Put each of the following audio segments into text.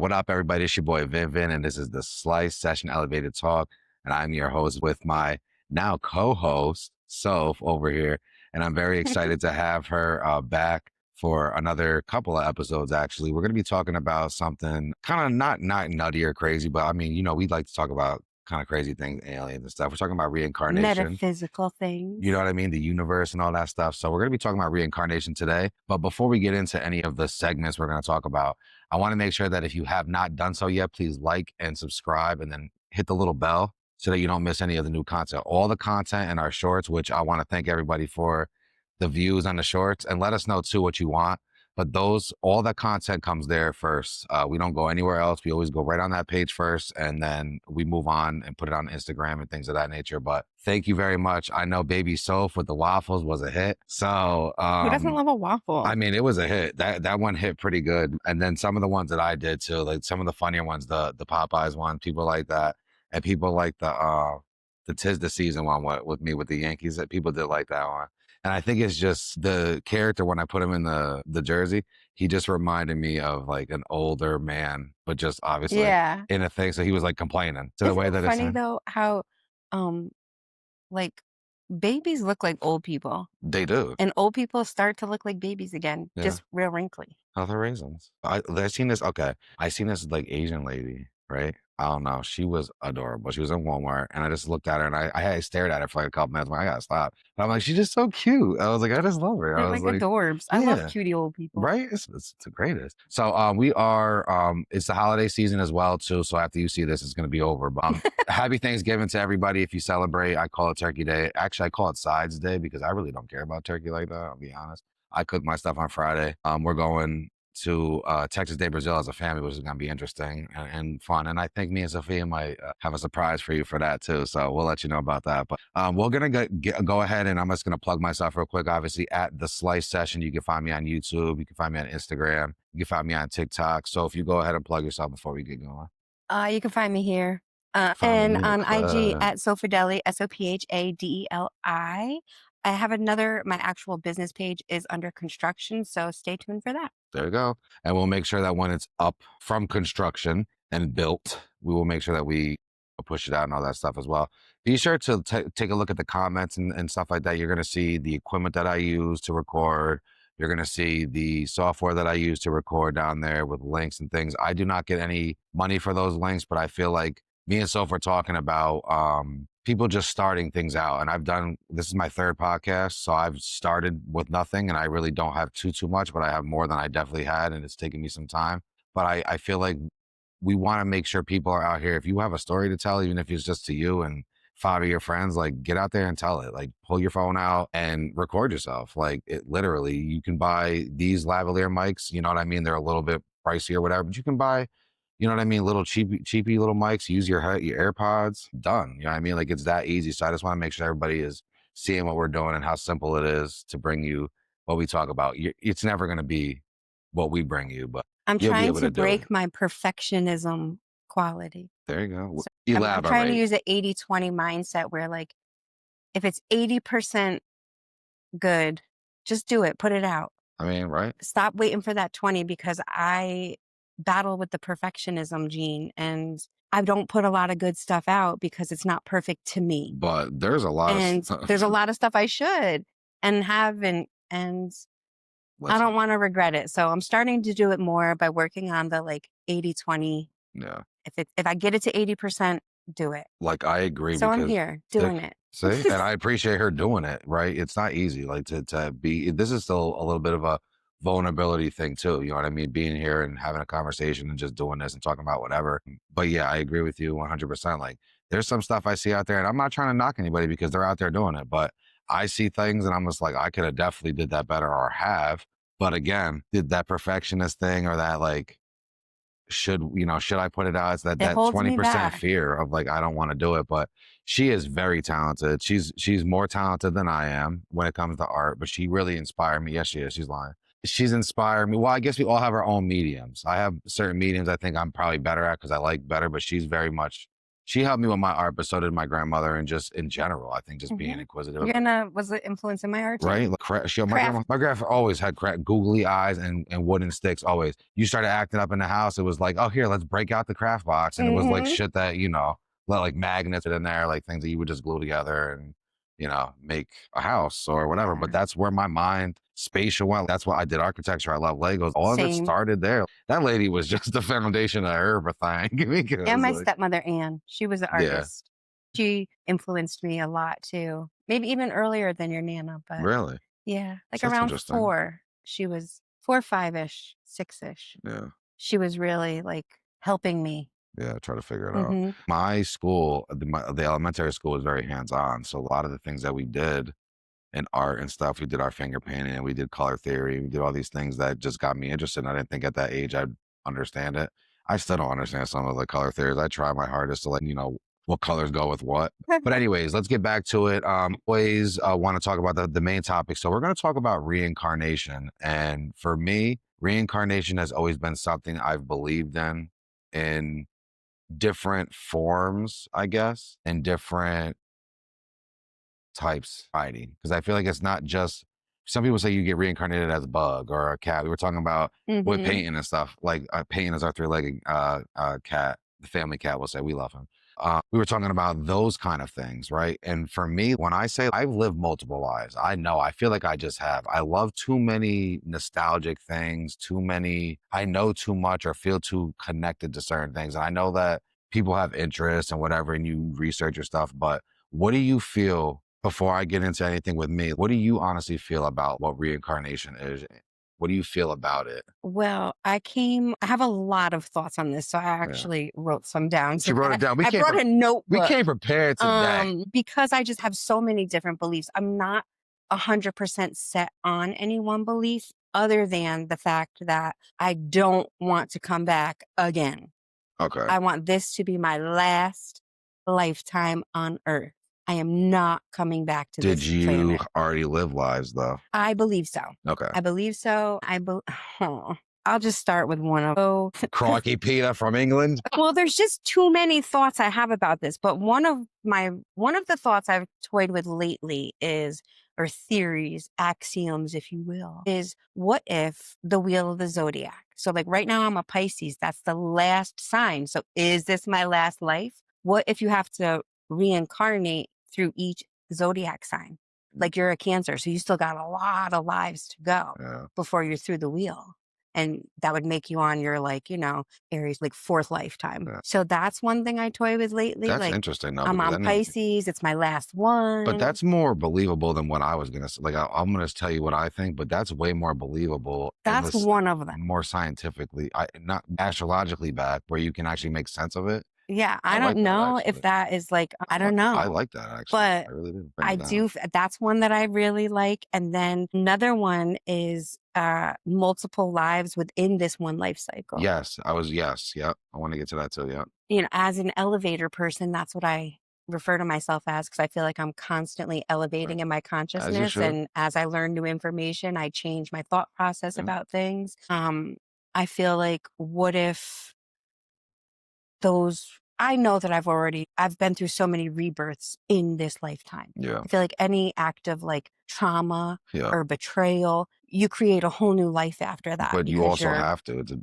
What up, everybody? It's your boy Vin Vin, and this is the Slice Session Elevated Talk. And I'm your host with my now co-host, Soph, over here. And I'm very excited to have her back for another couple of episodes, actually. We're going to be talking about something kind of not nutty or crazy, but I mean, we like to talk about kind of crazy things, aliens and stuff. We're talking about reincarnation. Metaphysical things. You know what I mean? The universe and all that stuff. So we're going to be talking about reincarnation today. But before we get into any of the segments we're going to talk about, I want to make sure that if you have not done so yet, please like and subscribe and then hit the little bell so that you don't miss any of the new content. All the content in our shorts, which I want to thank everybody for the views on the shorts, and let us know too what you want. But all that content comes there first. We don't go anywhere else. We always go right on that page first, and then we move on and put it on Instagram and things of that nature. But thank you very much. I know Baby Soph with the waffles was a hit. So who doesn't love a waffle? I mean, it was a hit. That one hit pretty good. And then some of the ones that I did too, like some of the funnier ones, the Popeyes one, people like that, and people like the 'Tis the Season one with me with the Yankees. That people did like that one. And I think it's just the character when I put him in the jersey, he just reminded me of like an older man, but just obviously in a thing. So he was like complaining to the way that it's funny though how like babies look like old people. They do. And old people start to look like babies again, just real wrinkly. Healthy reasons. I seen this like Asian lady, right? I don't know. She was adorable. She was in Walmart, and I just looked at her, and I stared at her for like a couple minutes. I'm like, I gotta stop. And I'm like, she's just so cute. I was like, I just love her. They're I was like adorbs. I love cutie old people. Right? It's the greatest. So we are. It's the holiday season as well too. So after you see this, it's gonna be over. But happy Thanksgiving to everybody. If you celebrate, I call it Turkey Day. Actually, I call it Sides Day because I really don't care about turkey like that. I'll be honest. I cook my stuff on Friday. We're going to Texas Day, Brazil as a family, which is going to be interesting and fun. And I think me and Sophia might have a surprise for you for that too. So we'll let you know about that. But we're going to go ahead, and I'm just going to plug myself real quick. Obviously, at The Slice Session, you can find me on YouTube. You can find me on Instagram. You can find me on TikTok. So if you go ahead and plug yourself before we get going. You can find me here. And on IG at Sophadeli, SOPHADELI. I have my actual business page is under construction, so stay tuned for that. There you go. And we'll make sure that when it's up from construction and built, we will make sure that we push it out and all that stuff as well. Be sure to take a look at the comments and stuff like that. You're going to see the equipment that I use to record. You're going to see the software that I use to record down there with links and things. I do not get any money for those links, but I feel like me and Soph were talking about people just starting things out. And this is my third podcast, so I've started with nothing, and I really don't have too much, but I have more than I definitely had, and it's taken me some time. But I feel like we want to make sure people are out here. If you have a story to tell, even if it's just to you and 5 of your friends, like get out there and tell it. Like pull your phone out and record yourself. Like literally, you can buy these lavalier mics. You know what I mean? They're a little bit pricey or whatever, but you can buy, you know what I mean? Little cheapy little mics, use your AirPods, done. You know what I mean? Like it's that easy. So I just want to make sure everybody is seeing what we're doing and how simple it is to bring you what we talk about. It's never going to be what we bring you, but I'm trying to break my perfectionism quality. There you go. So I'm trying to use an 80-20 mindset where like, if it's 80% good, just do it, put it out. I mean, right? Stop waiting for that 20 because I battle with the perfectionism gene, and I don't put a lot of good stuff out because it's not perfect to me. But there's a lot there's a lot of stuff I should and haven't, and I don't want to regret it. So I'm starting to do it more by working on the like 80-20. Yeah. If I get it to 80%, do it. Like I agree. So I'm here doing it. See, and I appreciate her doing it. Right? It's not easy. Like to be. This is still a little bit of a vulnerability thing too. You know what I mean? Being here and having a conversation and just doing this and talking about whatever. But yeah, I agree with you 100%. Like there's some stuff I see out there, and I'm not trying to knock anybody because they're out there doing it, but I see things and I'm just like, I could have definitely did that better or have. But again, did that perfectionist thing or that like, should I put it out? It's that 20% fear of like, I don't want to do it. But she is very talented. She's more talented than I am when it comes to art, but she really inspired me. Yes, she is. She's lying. She's inspired me. Well, I guess we all have our own mediums. I have certain mediums I think I'm probably better at because I like better, but she's she helped me with my art, but so did my grandmother, and just in general, I think just being inquisitive. Was it influencing my art too? Right? Like, my grandma always had googly eyes and wooden sticks. Always. You started acting up in the house, it was like, oh, here, let's break out the craft box, and it was like shit that like magnets in there, like things that you would just glue together and make a house or whatever. But that's where my mind spatial went. That's why I did architecture. I love Legos. All of it started there. That lady was just the foundation of everything. And my stepmother, Anne, she was an artist. She influenced me a lot too. Maybe even earlier than your Nana, but really, yeah, like around 4. She was 4, 5-ish, 6-ish. Yeah, she was really like helping me. Yeah, try to figure it out. My school, the elementary school, was very hands-on. So a lot of the things that we did in art and stuff, we did our finger painting, and we did color theory. We did all these things that just got me interested. And I didn't think at that age I'd understand it. I still don't understand some of the color theories. I try my hardest to what colors go with what. But anyways, let's get back to it. Always want to talk about the main topic. So we're going to talk about reincarnation. And for me, reincarnation has always been something I've believed in different forms, I guess, and different types of fighting. Because I feel like it's not just, some people say you get reincarnated as a bug or a cat. We were talking about with Peyton and stuff. Like Peyton is our 3-legged cat. The family cat will say we love him. We were talking about those kind of things, right? And for me, when I say I've lived multiple lives, I feel like I just have. I love too many nostalgic things, I know too much or feel too connected to certain things. And I know that people have interests and whatever, and you research your stuff, but what do you feel, before I get into anything with me, what do you honestly feel about what reincarnation is? What do you feel about it? Well, I have a lot of thoughts on this, so I actually wrote some down. She wrote it down. I brought a notebook. We came prepared today. Because I just have so many different beliefs. I'm not 100% set on any one belief, other than the fact that I don't want to come back again. Okay. I want this to be my last lifetime on Earth. I am not coming back to this planet. Did you already live lives, though? I believe so. Okay. I believe so. I'll just start with one of Crocky Peter from England. Well, there's just too many thoughts I have about this, but one of the thoughts I've toyed with lately is, or theories, axioms, if you will, is what if the wheel of the Zodiac? So like right now I'm a Pisces. That's the last sign. So is this my last life? What if you have to reincarnate through each Zodiac sign? Like you're a Cancer, so you still got a lot of lives to go before you're through the wheel. And that would make you on your Aries, like 4th lifetime. Yeah. So that's one thing I toy with lately. That's interesting. Though, I'm on Pisces. It's my last one. But that's more believable than what I was going to say. Like, I'm going to tell you what I think, but that's way more believable. That's one of them. More scientifically, not astrologically backed, where you can actually make sense of it. Yeah, I don't know if that is like, I don't know. I like that, actually. But I really do. I do. That's one that I really like. And then another one is multiple lives within this one life cycle. Yes. Yep. I want to get to that too. Yeah. As an elevator person, that's what I refer to myself as, because I feel like I'm constantly elevating in my consciousness. And as I learn new information, I change my thought process about things. I feel like, what if I know that I've been through so many rebirths in this lifetime. Yeah. I feel like any act of like trauma or betrayal, you create a whole new life after that. But you also have to, it's a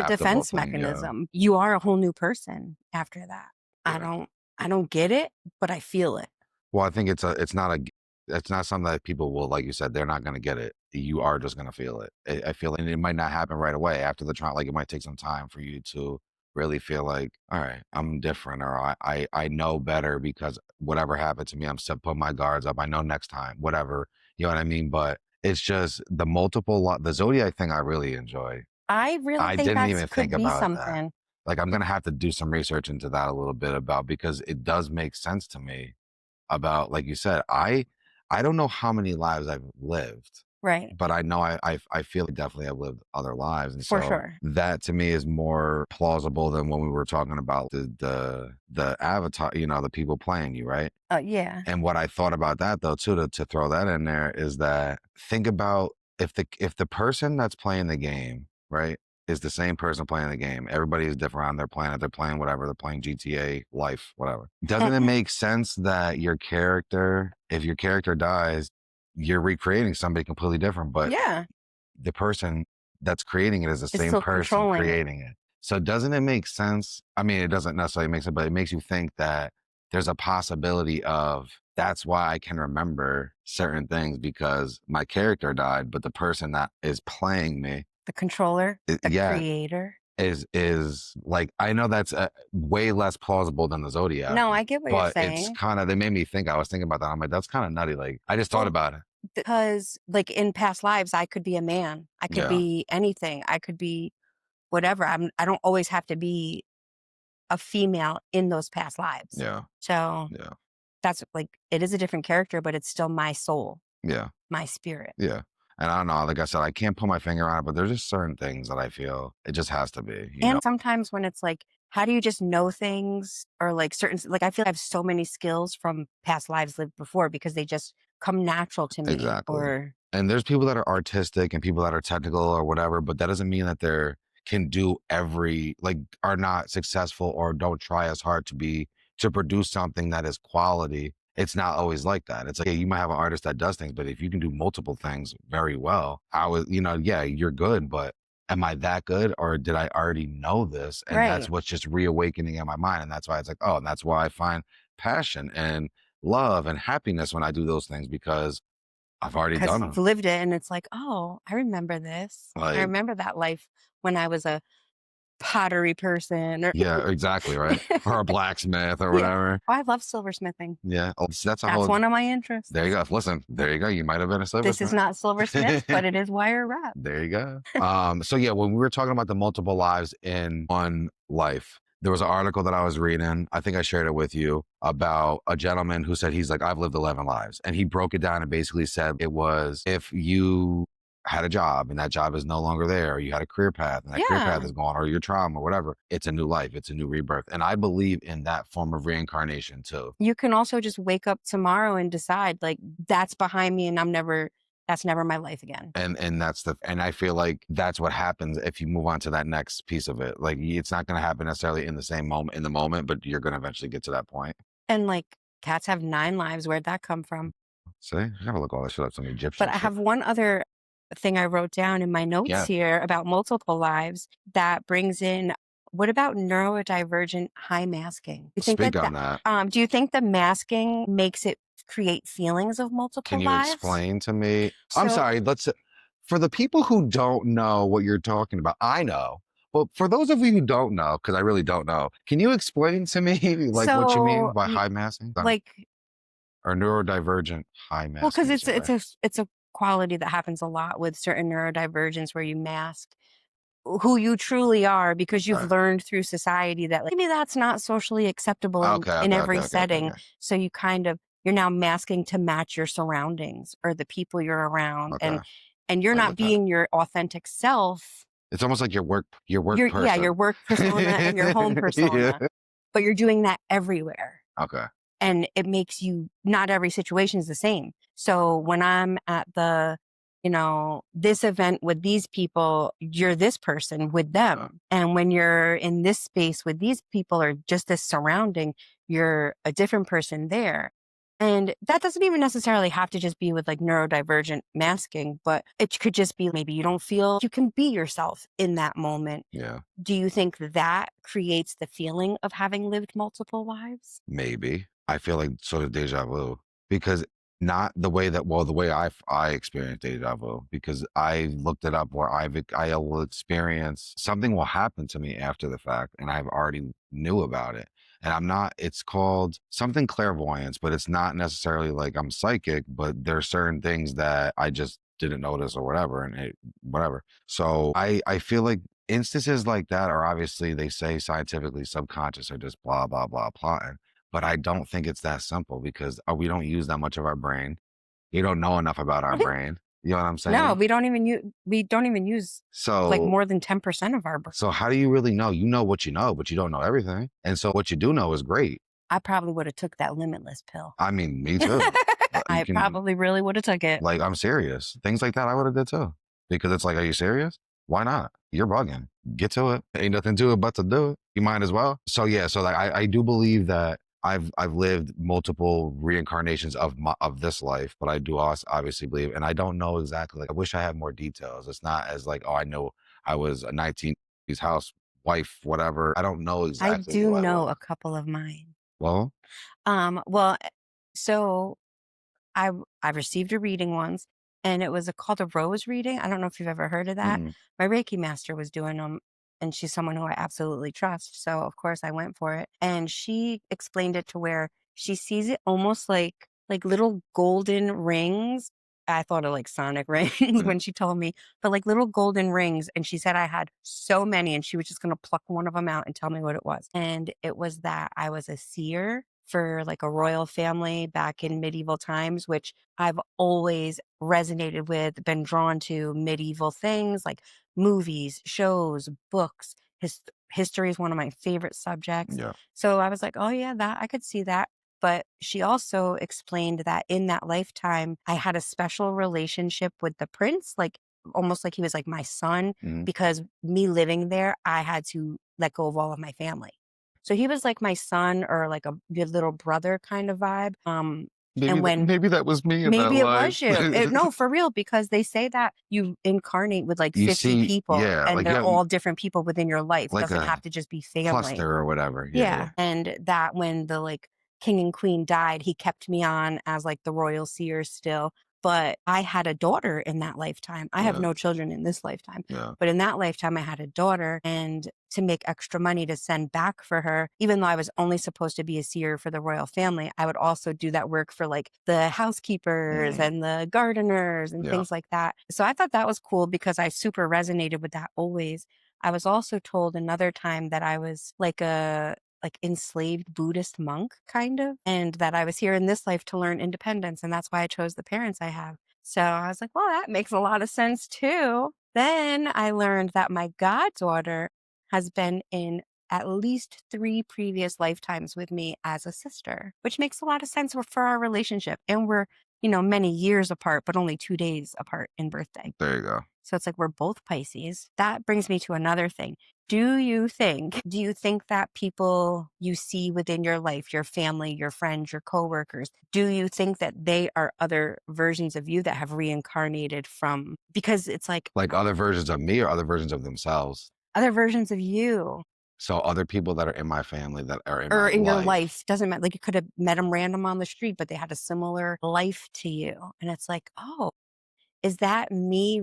defense mechanism. Yeah. You are a whole new person after that. Yeah. I don't get it, but I feel it. Well, I think it's not something that people will, like you said, they're not going to get it. You are just going to feel it. I feel it. And it might not happen right away after the trauma. Like it might take some time for you to really feel like, all right, I'm different, or I know better, because whatever happened to me, I'm still putting my guards up. I know next time, whatever, you know what I mean? But it's just the Zodiac thing I really enjoy. I didn't even think about something. That. Like, I'm going to have to do some research into that a little bit because it does make sense to me about, like you said, I don't know how many lives I've lived. Right. But I know I feel like definitely I've lived other lives. And for sure. That to me is more plausible than when we were talking about the avatar, the people playing you, right? Yeah. And what I thought about that though, too, to throw that in there, is that think about if the person that's playing the game, right, is the same person playing the game. Everybody is different on their planet. They're playing whatever. They're playing GTA, life, whatever. Doesn't it make sense that your character, if your character dies, you're recreating somebody completely different, but yeah, the person that's creating it is the it's same still person controlling it. creating it. So doesn't it make sense? I mean, it doesn't necessarily make sense, but it makes you think that there's a possibility of that's why I can remember certain things because my character died, but the person that is playing me, The controller, the yeah, creator. is like, I know that's way less plausible than the Zodiac, No, I get what you're but it's saying. kind of, they made me think, I was thinking about that. I'm like, that's kind of nutty. Like, I just thought Well, about it. because like in past lives, I could be a man. I could Yeah. be anything. I could be whatever. I don't always have to be a female in those past lives. Yeah. So Yeah. that's like, it is a different character, but it's still my soul, Yeah. my spirit. Yeah. And I don't know, like I said, I can't put my finger on it, but there's just certain things that I feel it just has to be, you know? And sometimes when it's like, how do you just know things or like certain, like I feel I have so many skills from past lives lived before because they just come natural to me. Exactly. Or And there's people that are artistic and people that are technical or whatever, but that doesn't mean that they're can do like are not successful or don't try as hard to produce something that is quality. It's not always like that. It's like, yeah, you might have an artist that does things, but if you can do multiple things very well, yeah, you're good, but am I that good or did I already know this? And that's right. what's just reawakening in my mind. And that's why it's like, oh, and that's why I find passion and love and happiness when I do those things because I've already Because done you've them. lived it and it's like, oh, I remember this. I Like, remember that life when I was a pottery person or yeah, exactly, right? Or a blacksmith or yeah. whatever. Oh, I love silversmithing. Yeah. Oh, so that's a That's whole, one of my interests. there you go. Listen, there you go. You might have been a This is silversmith. not silversmith, but it is wire wrap. There you go. So yeah, when we were talking about the multiple lives in one life, there was an article that I was reading. I think I shared it with you about a gentleman who said he's like, I've lived 11 lives. And he broke it down and basically said it was if you had a job and that job is no longer there, or you had a career path and that career path Yeah. is gone, or your trauma or whatever, it's a new life, it's a new rebirth. And I believe in that form of reincarnation too. You can also just wake up tomorrow and decide like that's behind me and that's never my life again. And that's and I feel like that's what happens if you move on to that next piece of it. Like it's not going to happen necessarily in the moment, but you're going to eventually get to that point. And like cats have 9 lives. Where'd that come from? See, I gotta look all this shit up, some Egyptian But I shit. have one other thing I wrote down in my notes Yeah. here about multiple lives that brings in what about neurodivergent high masking? You think Speak that on that. do you think the masking makes it create feelings of multiple Can you lives? explain to me? I'm So- sorry, for the people who don't know what you're talking about, I know. But for those of you who don't know, because I really don't know, can you explain to me like what you mean So, by high masking? like Or neurodivergent high masking? well, because sorry. it's a quality that happens a lot with certain neurodivergence where you mask who you truly are because you've Right. learned through society that like, maybe that's not socially acceptable in every setting. So you you're now masking to match your surroundings or the people you're around Okay. and you're I not get that. being your authentic self. It's almost like your work Yeah, person. your work persona and your home persona. Yeah. But you're doing that everywhere. Okay. And it makes you not every situation is the same. So when I'm at this event with these people, you're this person with them. And when you're in this space with these people or just this surrounding, you're a different person there. And that doesn't even necessarily have to just be with like neurodivergent masking, but it could just be maybe you don't feel you can be yourself in that moment. Yeah. Do you think that creates the feeling of having lived multiple lives? Maybe. I feel like sort of deja vu because not the way the way I experienced deja vu because I looked it up where I will experience something will happen to me after the fact and I've already knew about it. And it's called something clairvoyance, but it's not necessarily like I'm psychic, but there's certain things that I just didn't notice or whatever. And whatever. So I feel like instances like that are obviously, they say scientifically subconscious or just blah, blah, blah, plotting. But I don't think it's that simple because we don't use that much of our brain. You don't know enough about our brain. You know what I'm saying? No, we don't even use like So more than 10% of our brain. so how do you really know? You know what you know, but you don't know everything. And so what you do know is great. I probably would have took that limitless pill. I mean, me too. I probably really would have took it. Like, I'm serious. Things like that I would have did too. Because it's like, are you serious? Why not? You're bugging. Get to it. Ain't nothing to it but to do it. You might as well. So yeah, so like I do believe that I've lived multiple reincarnations of this life, but I do also obviously believe, and I don't know exactly. Like, I wish I had more details. It's not as like, oh, I know I was a 1950s house wife, whatever. I don't know I exactly do who I know was. a couple of mine. Well, Well, so I received a reading once, and it was called a rose reading. I don't know if you've ever heard of that. mm, My Reiki master was doing them, and she's someone who I absolutely trust. So of course I went for it, and she explained it to where she sees it almost like little golden rings. I thought of like sonic rings mm, when she told me, but like little golden rings. And she said I had so many, and she was just going to pluck one of them out and tell me what it was. And it was that I was a seer for like a royal family back in medieval times, which I've always resonated with, been drawn to medieval things like movies, shows, books. History is one of my favorite subjects. yeah, So I was like, oh, yeah, that I could see that. But she also explained that in that lifetime, I had a special relationship with the prince, like almost like he was like my son, mm. because me living there, I had to let go of all of my family. So he was like my son or like a good little brother kind of vibe. And when Maybe that was me in that maybe it life. was you. No, for real, because they say that you incarnate with like You 50 see, people yeah, and like you they're have all different people within your life. It like doesn't a have to just be family. cluster or whatever. Yeah, Yeah. yeah, And that when the like king and queen died, he kept me on as like the royal seer still. But I had a daughter in that lifetime. I have yeah, no children in this lifetime. yeah. But in that lifetime, I had a daughter. And to make extra money to send back for her, even though I was only supposed to be a seer for the royal family, I would also do that work for like the housekeepers Mm, and the gardeners and yeah. things like that. So I thought that was cool because I super resonated with that always. I was also told another time that I was like a enslaved Buddhist monk kind of, and that I was here in this life to learn independence. And that's why I chose the parents I have. So I was like, well, that makes a lot of sense too. Then I learned that my goddaughter has been in at least 3 previous lifetimes with me as a sister, which makes a lot of sense for our relationship. And we're, many years apart, but only 2 days apart in birthday. There you go. So it's like we're both Pisces. That brings me to another thing. Do you think that people you see within your life, your family, your friends, your coworkers, do you think that they are other versions of you that have reincarnated from, because it's like Like other versions of me or other versions of themselves. other versions of you So other people that are in my family that are in my or in your life. life? Doesn't matter. Like you could have met them random on the street, but they had a similar life to you. And it's like, oh, is that me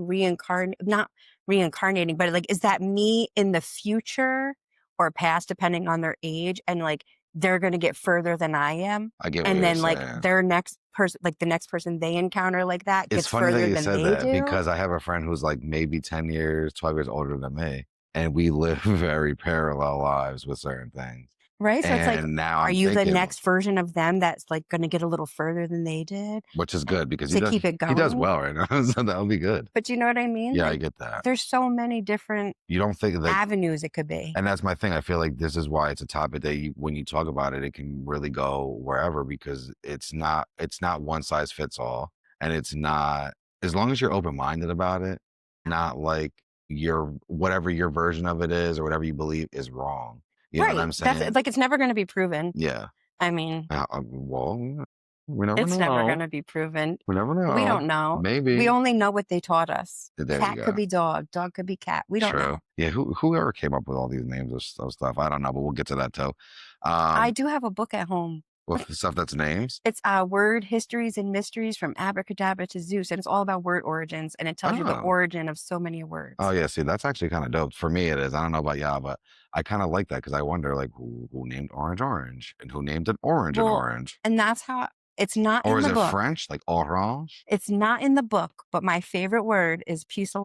not reincarnating, but like, is that me in the future or past, depending on their age? And like, they're going to get further than I am. I get what And you're then like saying. their next person, like the next person they encounter like that It's gets funny that further you than said they that do. because I have a friend who's like maybe 10 years, 12 years older than me. And we live very parallel lives with certain things. Right. So it's like, And now are I'm you the thinking, next version of them that's like going to get a little further than they did which is good because to keep it he does going? well right now. So that'll be good. But you know what I mean? Yeah, I Like, get that. there's so many different You don't think that, avenues it could be. and that's my thing. I feel like this is why it's a topic that when you talk about it, it can really go wherever because it's not one size fits all. And it's not, as long as you're open-minded about it, not like whatever your version of it is or whatever you believe is wrong. You know what Right. I'm That's saying? like, it's never going to be proven. Yeah. I mean, Well, we never it's never know. going to be proven. We never We know. don't know. We Maybe. only know what they taught us. There you Cat could go. be dog, dog could be cat. We don't True. know. Yeah. Whoever came up with all these names of stuff, I don't know, but we'll get to that too. I Um, do have a book at home. with the stuff that's names. It's Word Histories and Mysteries from Abracadabra to Zeus. And it's all about word origins. And it tells you the Oh. origin of so many words. Oh yeah, see, that's actually kind of dope. For me, it is. I don't know about y'all, but I kind of like that because I wonder, like, who named orange, and who named an orange an Well, orange, and that's how it's not or in is the it book. French, like orange? It's not in the book, but my favorite word is pucellaire.